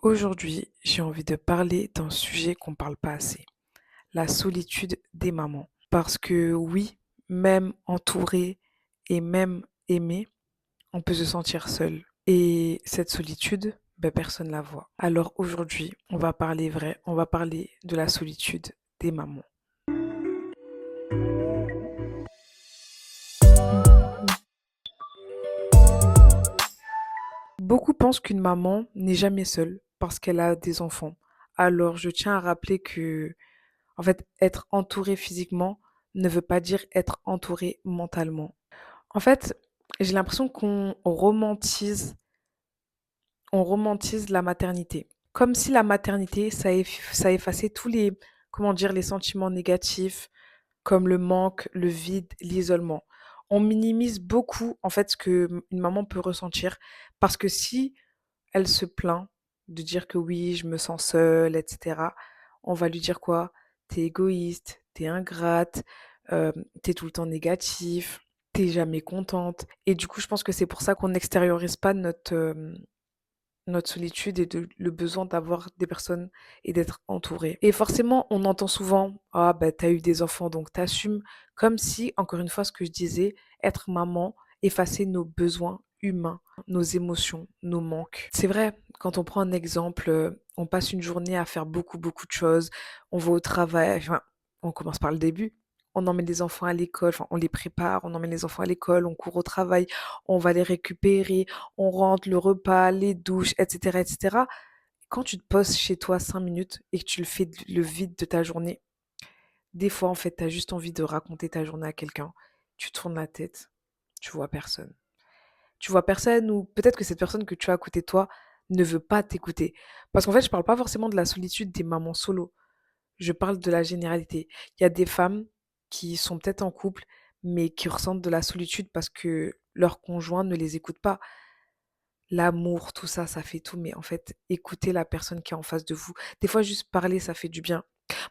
Aujourd'hui, j'ai envie de parler d'un sujet qu'on parle pas assez, la solitude des mamans. Parce que oui, même entouré et même aimé, on peut se sentir seul. Et cette solitude, ben, personne la voit. Alors aujourd'hui, on va parler vrai, on va parler de la solitude des mamans. Beaucoup pensent qu'une maman n'est jamais seule parce qu'elle a des enfants. Alors je tiens à rappeler que en fait, être entouré physiquement ne veut pas dire être entouré mentalement. En fait, j'ai l'impression qu'on romantise la maternité. Comme si la maternité, ça effaçait tous les, comment dire, les sentiments négatifs, comme le manque, le vide, l'isolement. On minimise beaucoup, en fait, ce que une maman peut ressentir, parce que si elle se plaint de dire que oui, je me sens seule, etc., on va lui dire quoi? T'es égoïste, t'es ingrate, euh, t'es tout le temps négatif, t'es jamais contente. Et du coup, je pense que c'est pour ça qu'on n'extériorise pas notre solitude et le besoin d'avoir des personnes et d'être entouré. Et forcément, on entend souvent, ah ben t'as eu des enfants donc t'assumes, comme si, encore une fois, ce que je disais, être maman, effacer nos besoins humains, nos émotions, nos manques. C'est vrai, quand on prend un exemple, on passe une journée à faire beaucoup, beaucoup de choses, on va au travail, enfin, on commence par le début. On emmène les enfants à l'école, enfin, on les prépare, on emmène les enfants à l'école, on court au travail, on va les récupérer, on rentre, le repas, les douches, etc., etc. Quand tu te poses chez toi 5 minutes et que tu le fais le vide de ta journée, des fois, en fait, tu as juste envie de raconter ta journée à quelqu'un. Tu tournes la tête, tu vois personne. Tu vois personne ou peut-être que cette personne que tu as à côté de toi ne veut pas t'écouter. Parce qu'en fait, je parle pas forcément de la solitude des mamans solo. Je parle de la généralité. Il y a des femmes qui sont peut-être en couple, mais qui ressentent de la solitude parce que leur conjoint ne les écoute pas. L'amour, tout ça, ça fait tout, mais en fait, écoutez la personne qui est en face de vous. Des fois, juste parler, ça fait du bien.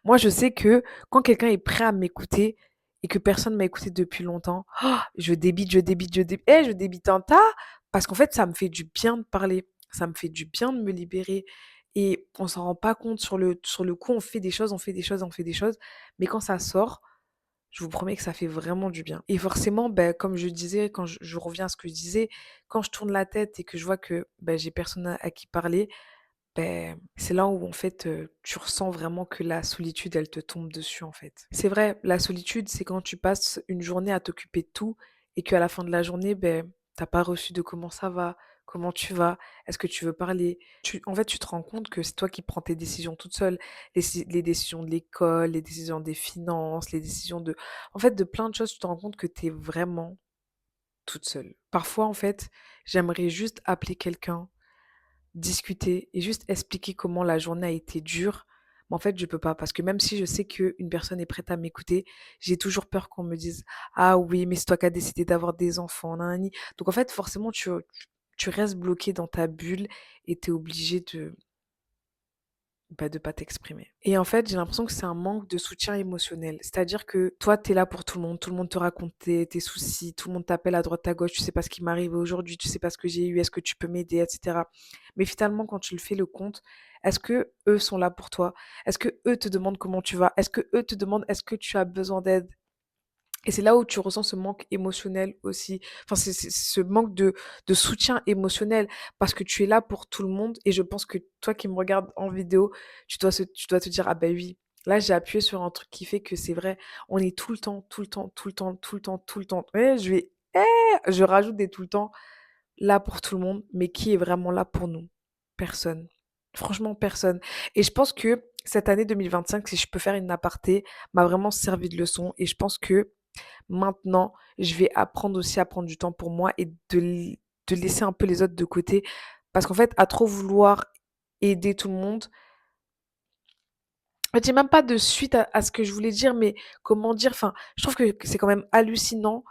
Moi, je sais que quand quelqu'un est prêt à m'écouter et que personne m'a écouté depuis longtemps, oh, je débite un tas parce qu'en fait, ça me fait du bien de parler. Ça me fait du bien de me libérer. Et on s'en rend pas compte sur le coup, on fait des choses, on fait des choses, on fait des choses. Mais quand ça sort, je vous promets que ça fait vraiment du bien. Et forcément, ben, comme je disais, quand je reviens à ce que je disais, quand je tourne la tête et que je vois que ben, j'ai personne à qui parler, ben, c'est là où en fait tu ressens vraiment que la solitude, elle te tombe dessus en fait. C'est vrai, la solitude, c'est quand tu passes une journée à t'occuper de tout et qu'à la fin de la journée, ben, t'as pas reçu de comment ça va, comment tu vas, est-ce que tu veux parler. En fait, tu te rends compte que c'est toi qui prends tes décisions toute seule, les décisions de l'école, les décisions des finances, les décisions de, en fait, de plein de choses. Tu te rends compte que t'es vraiment toute seule. Parfois, en fait, j'aimerais juste appeler quelqu'un, discuter et juste expliquer comment la journée a été dure. Mais en fait, je peux pas parce que même si je sais qu'une personne est prête à m'écouter, j'ai toujours peur qu'on me dise: «Ah oui, mais c'est toi qui as décidé d'avoir des enfants, nanani». Donc en fait, forcément, tu restes bloqué dans ta bulle et tu es obligé de pas t'exprimer. Et en fait, j'ai l'impression que c'est un manque de soutien émotionnel. C'est-à-dire que toi, tu es là pour tout le monde te raconte tes soucis, tout le monde t'appelle à droite à gauche, tu sais pas ce qui m'est arrivé aujourd'hui, tu sais pas ce que j'ai eu, est-ce que tu peux m'aider, etc. Mais finalement, quand tu le fais le compte, est-ce que eux sont là pour toi? Est-ce que eux te demandent comment tu vas? Est-ce que eux te demandent est-ce que tu as besoin d'aide? Et c'est là où tu ressens ce manque émotionnel aussi. Enfin, c'est ce manque de soutien émotionnel parce que tu es là pour tout le monde et je pense que toi qui me regardes en vidéo, tu dois te dire, ah ben oui, là j'ai appuyé sur un truc qui fait que c'est vrai, on est tout le temps, tout le temps, tout le temps, tout le temps, tout le temps. Ouais, je rajoute des tout le temps là pour tout le monde, mais qui est vraiment là pour nous? Personne. Franchement, personne. Et je pense que cette année 2025, si je peux faire une aparté, m'a vraiment servi de leçon et je pense que maintenant, je vais apprendre aussi à prendre du temps pour moi et de laisser un peu les autres de côté. Parce qu'en fait, à trop vouloir aider tout le monde, en fait, j'ai même pas de suite à ce que je voulais dire, mais comment dire, enfin, je trouve que c'est quand même hallucinant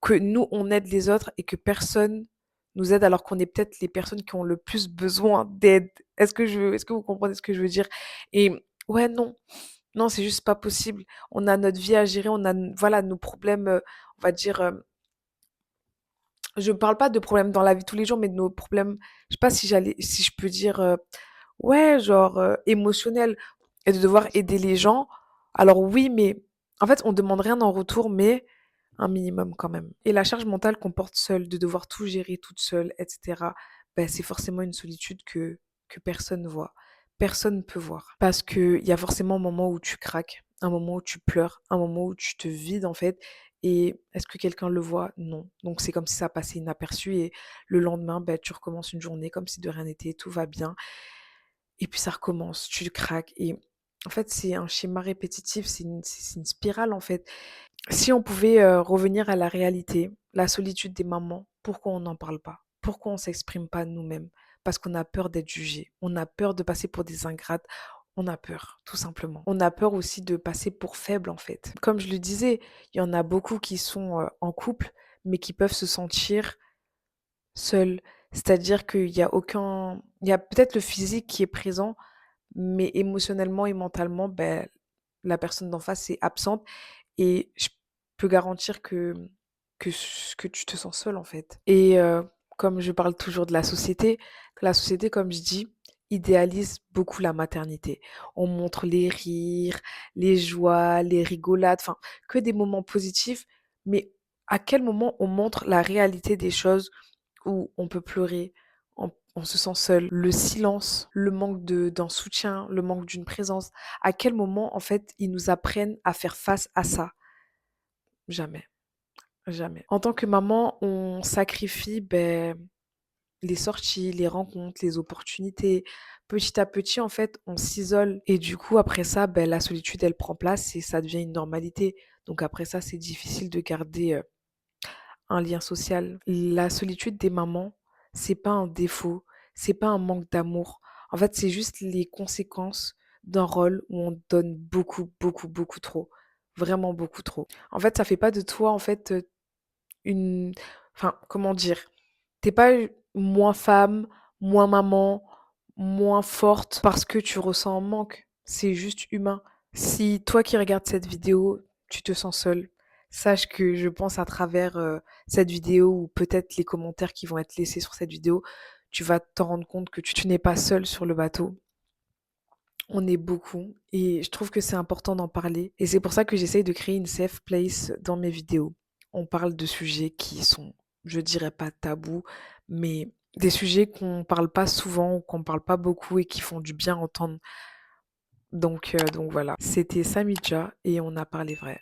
que nous, on aide les autres et que personne nous aide alors qu'on est peut-être les personnes qui ont le plus besoin d'aide. Est-ce que vous comprenez ce que je veux dire? Et ouais, non. Non, c'est juste pas possible. On a notre vie à gérer, on a, voilà, nos problèmes, on va dire, je parle pas de problèmes dans la vie de tous les jours, mais de nos problèmes, je sais pas si je peux dire, ouais, genre, émotionnel et de devoir aider les gens. Alors oui, mais en fait, on demande rien en retour, mais un minimum quand même. Et la charge mentale qu'on porte seule, de devoir tout gérer toute seule, et cetera, bah, c'est forcément une solitude que personne voit. Personne ne peut voir. Parce qu'il y a forcément un moment où tu craques, un moment où tu pleures, un moment où tu te vides en fait. Et est-ce que quelqu'un le voit? Non. Donc c'est comme si ça passait inaperçu et le lendemain, bah, tu recommences une journée comme si de rien n'était, tout va bien. Et puis ça recommence, tu craques. Et en fait, c'est un schéma répétitif, c'est une spirale en fait. Si on pouvait revenir à la réalité, la solitude des mamans, pourquoi on n'en parle pas? Pourquoi on s'exprime pas nous-mêmes? Parce qu'on a peur d'être jugé. On a peur de passer pour des ingrates. On a peur, tout simplement. On a peur aussi de passer pour faible, en fait. Comme je le disais, il y en a beaucoup qui sont en couple, mais qui peuvent se sentir seuls. C'est-à-dire qu'il y a aucun... Il y a peut-être le physique qui est présent, mais émotionnellement et mentalement, ben, la personne d'en face est absente et je peux garantir que tu te sens seul, en fait. Et comme je parle toujours de la société, comme je dis, idéalise beaucoup la maternité. On montre les rires, les joies, les rigolades, enfin, que des moments positifs, mais à quel moment on montre la réalité des choses où on peut pleurer, on se sent seul, le silence, le manque d'un soutien, le manque d'une présence. À quel moment, en fait, ils nous apprennent à faire face à ça? Jamais, jamais. En tant que maman, on sacrifie ben, les sorties, les rencontres, les opportunités. Petit à petit, en fait, on s'isole. Et du coup, après ça, ben, la solitude, elle prend place et ça devient une normalité. Donc après ça, c'est difficile de garder un lien social. La solitude des mamans, c'est pas un défaut, c'est pas un manque d'amour. En fait, c'est juste les conséquences d'un rôle où on donne beaucoup, beaucoup, beaucoup trop. Vraiment beaucoup trop. En fait, ça fait pas de toi, en fait, une... Enfin, comment dire? T'es pas moins femme, moins maman, moins forte parce que tu ressens un manque. C'est juste humain. Si toi qui regardes cette vidéo, tu te sens seul, sache que je pense à travers cette vidéo ou peut-être les commentaires qui vont être laissés sur cette vidéo, tu vas t'en rendre compte que tu n'es pas seul sur le bateau. On est beaucoup et je trouve que c'est important d'en parler. Et c'est pour ça que j'essaye de créer une safe place dans mes vidéos. On parle de sujets qui sont, je dirais pas tabous, mais des sujets qu'on parle pas souvent ou qu'on parle pas beaucoup et qui font du bien entendre. Donc voilà. C'était Samidja et on a parlé vrai.